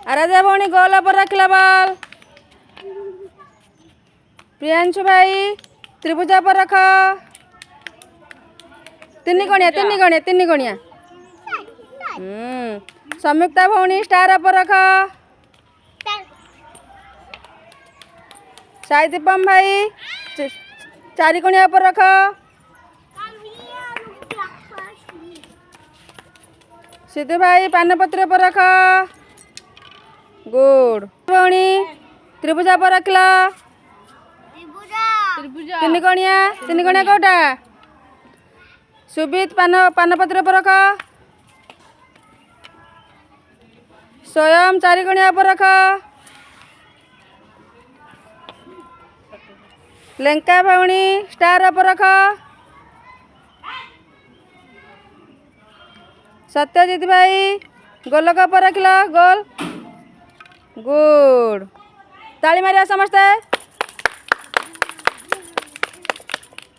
आराध्या भौणी गोल पर रखला बॉल। प्रियांशु भाई त्रिभुजा पर रख। तीन गणिया। संयुक्ता भौणी स्टार पर रख। साई दीपम भाई चारि कोणिया पर रख। सिद्धू भाई पानपत्र पर रख। गुड भौणी त्रिभुजा पर रखला। तीन गणिया कौटा। सुबित पानपत्र पर रख। स्वयं चारि कोणिया पर रख। लंका भौणी स्टार पर रख। सत्यजित भाई गोलक पर रखला। गोल गुड ताली मारिया समस्ते।